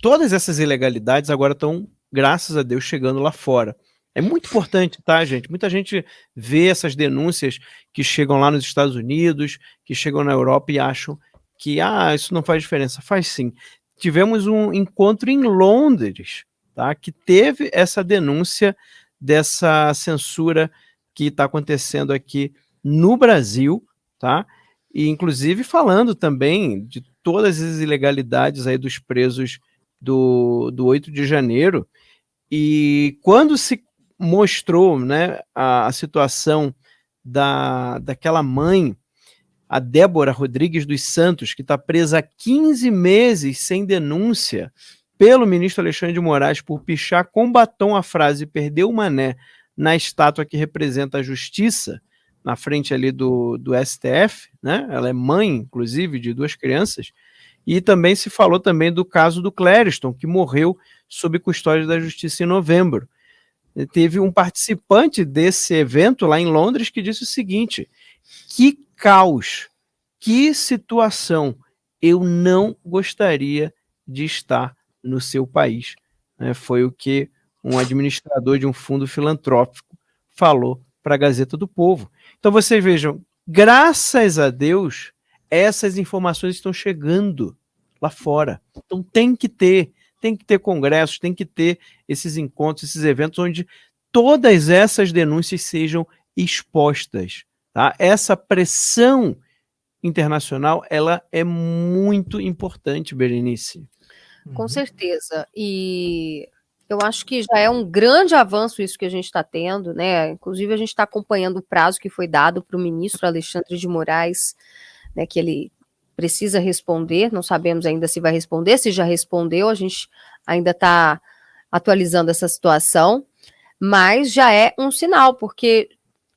todas essas ilegalidades agora estão, graças a Deus, chegando lá fora. É muito importante, tá, gente? Muita gente vê essas denúncias que chegam lá nos Estados Unidos, que chegam na Europa e acham que isso não faz diferença. Faz sim. Tivemos um encontro em Londres, tá, que teve essa denúncia dessa censura que está acontecendo aqui no Brasil, tá? E inclusive falando também de todas as ilegalidades aí dos presos do 8 de janeiro. E quando se mostrou, né, a situação daquela mãe, a Débora Rodrigues dos Santos, que está presa há 15 meses sem denúncia pelo ministro Alexandre de Moraes por pichar com batom a frase "perdeu o mané" na estátua que representa a justiça, na frente ali do STF, né? Ela é mãe, inclusive, de 2 crianças. E também se falou também do caso do Clériston, que morreu sob custódia da justiça em novembro. Teve um participante desse evento lá em Londres que disse o seguinte: que caos, que situação, eu não gostaria de estar no seu país. Foi o que um administrador de um fundo filantrópico falou para a Gazeta do Povo. Então vocês vejam, graças a Deus, essas informações estão chegando lá fora. Então tem que ter congressos, tem que ter esses encontros, esses eventos onde todas essas denúncias sejam expostas. Tá? Essa pressão internacional, ela é muito importante, Berenice. Com certeza. E eu acho que já é um grande avanço isso que a gente está tendo, né? Inclusive, a gente está acompanhando o prazo que foi dado para o ministro Alexandre de Moraes, né, que ele precisa responder. Não sabemos ainda se vai responder, se já respondeu, a gente ainda está atualizando essa situação, mas já é um sinal, porque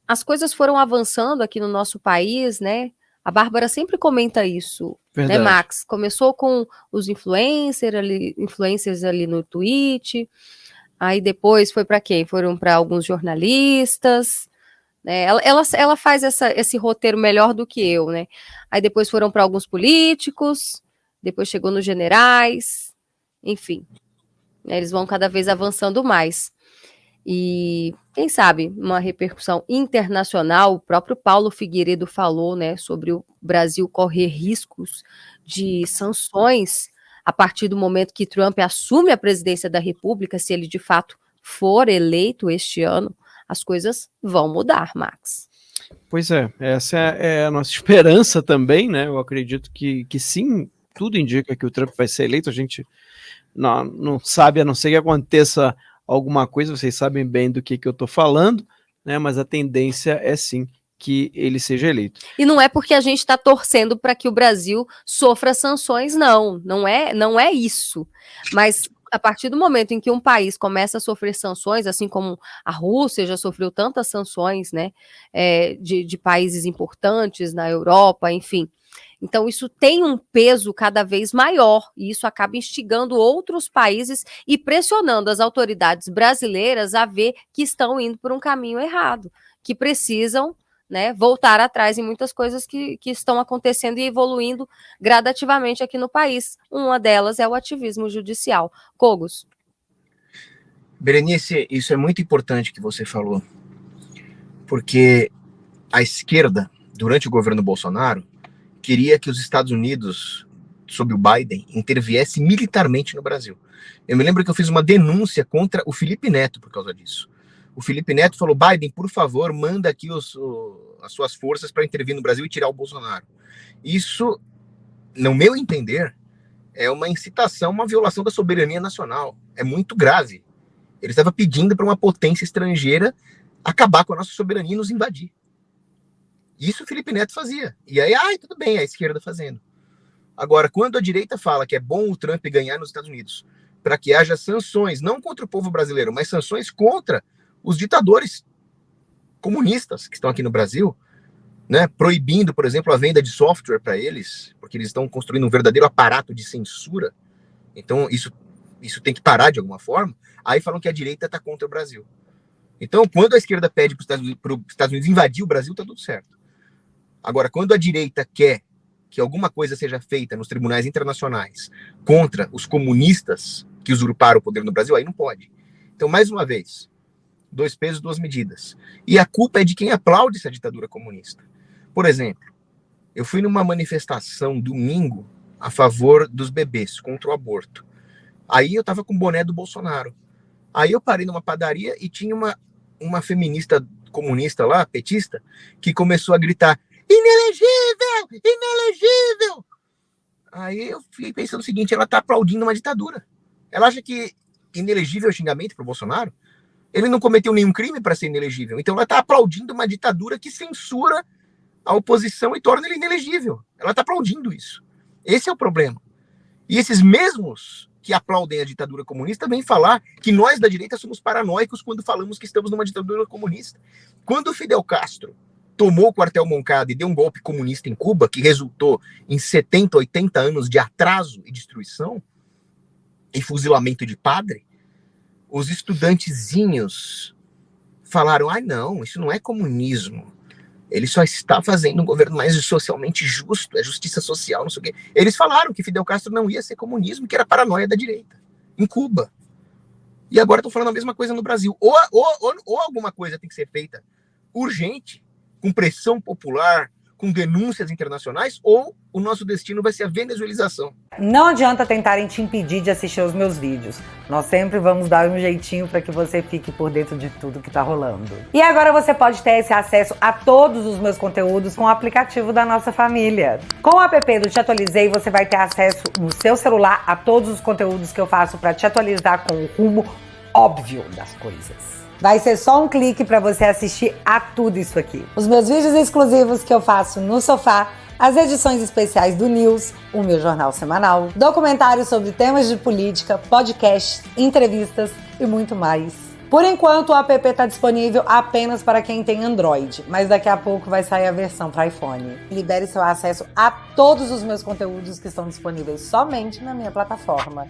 as coisas foram avançando aqui no nosso país, né? A Bárbara sempre comenta isso, Verdade. né, Max? Começou com os influencers ali no Twitch, aí depois foi para quem? Foram para alguns jornalistas, né? Ela faz esse roteiro melhor do que eu, né? Aí depois foram para alguns políticos, depois chegou nos generais, enfim, né, eles vão cada vez avançando mais. E, quem sabe, uma repercussão internacional. O próprio Paulo Figueiredo falou, né, sobre o Brasil correr riscos de sanções a partir do momento que Trump assume a presidência da República. Se ele de fato for eleito este ano, as coisas vão mudar, Max. Pois é, essa é a nossa esperança também, né? Eu acredito que sim, tudo indica que o Trump vai ser eleito. A gente não sabe, a não ser que aconteça alguma coisa, vocês sabem bem do que eu estou falando, né? Mas a tendência é sim que ele seja eleito. E não é porque a gente está torcendo para que o Brasil sofra sanções, não é isso. Mas a partir do momento em que um país começa a sofrer sanções, assim como a Rússia já sofreu tantas sanções, né, de países importantes na Europa, enfim. Então, isso tem um peso cada vez maior, e isso acaba instigando outros países e pressionando as autoridades brasileiras a ver que estão indo por um caminho errado, que precisam, né, voltar atrás em muitas coisas que estão acontecendo e evoluindo gradativamente aqui no país. Uma delas é o ativismo judicial. Cogos. Berenice, isso é muito importante que você falou, porque a esquerda, durante o governo Bolsonaro, queria que os Estados Unidos, sob o Biden, interviesse militarmente no Brasil. Eu me lembro que eu fiz uma denúncia contra o Felipe Neto por causa disso. O Felipe Neto falou: Biden, por favor, manda aqui as suas forças para intervir no Brasil e tirar o Bolsonaro. Isso, no meu entender, é uma incitação, uma violação da soberania nacional. É muito grave. Ele estava pedindo para uma potência estrangeira acabar com a nossa soberania e nos invadir. Isso o Felipe Neto fazia. E aí, tudo bem, a esquerda fazendo. Agora, quando a direita fala que é bom o Trump ganhar nos Estados Unidos para que haja sanções, não contra o povo brasileiro, mas sanções contra os ditadores comunistas que estão aqui no Brasil, né, proibindo, por exemplo, a venda de software para eles, porque eles estão construindo um verdadeiro aparato de censura. Então, isso tem que parar de alguma forma. Aí falam que a direita está contra o Brasil. Então, quando a esquerda pede para os Estados Unidos invadir o Brasil, está tudo certo. Agora, quando a direita quer que alguma coisa seja feita nos tribunais internacionais contra os comunistas que usurparam o poder no Brasil, aí não pode. Então, mais uma vez, 2 pesos, 2 medidas. E a culpa é de quem aplaude essa ditadura comunista. Por exemplo, eu fui numa manifestação domingo a favor dos bebês, contra o aborto. Aí eu tava com o boné do Bolsonaro. Aí eu parei numa padaria e tinha uma feminista comunista lá, petista, que começou a gritar: inelegível! Inelegível! Aí eu fiquei pensando o seguinte: ela tá aplaudindo uma ditadura. Ela acha que inelegível é o xingamento pro Bolsonaro? Ele não cometeu nenhum crime para ser inelegível. Então ela tá aplaudindo uma ditadura que censura a oposição e torna ele inelegível. Ela tá aplaudindo isso. Esse é o problema. E esses mesmos que aplaudem a ditadura comunista vêm falar que nós da direita somos paranoicos quando falamos que estamos numa ditadura comunista. Quando o Fidel Castro tomou o quartel Moncada e deu um golpe comunista em Cuba, que resultou em 70, 80 anos de atraso e destruição e fuzilamento de padre, os estudantezinhos falaram: ah, não, isso não é comunismo. Ele só está fazendo um governo mais socialmente justo, é justiça social, não sei o quê. Eles falaram que Fidel Castro não ia ser comunismo, que era paranoia da direita, em Cuba. E agora estão falando a mesma coisa no Brasil. Ou alguma coisa tem que ser feita urgente, com pressão popular, com denúncias internacionais, ou o nosso destino vai ser a venezuelização. Não adianta tentarem te impedir de assistir os meus vídeos. Nós sempre vamos dar um jeitinho para que você fique por dentro de tudo que tá rolando. E agora você pode ter esse acesso a todos os meus conteúdos com o aplicativo da nossa família. Com o app do Te Atualizei, você vai ter acesso no seu celular a todos os conteúdos que eu faço para te atualizar com o rumo óbvio das coisas. Vai ser só um clique para você assistir a tudo isso aqui. Os meus vídeos exclusivos que eu faço no sofá, as edições especiais do News, o meu jornal semanal, documentários sobre temas de política, podcasts, entrevistas e muito mais. Por enquanto, o app está disponível apenas para quem tem Android, mas daqui a pouco vai sair a versão para iPhone. Libere seu acesso a todos os meus conteúdos que estão disponíveis somente na minha plataforma.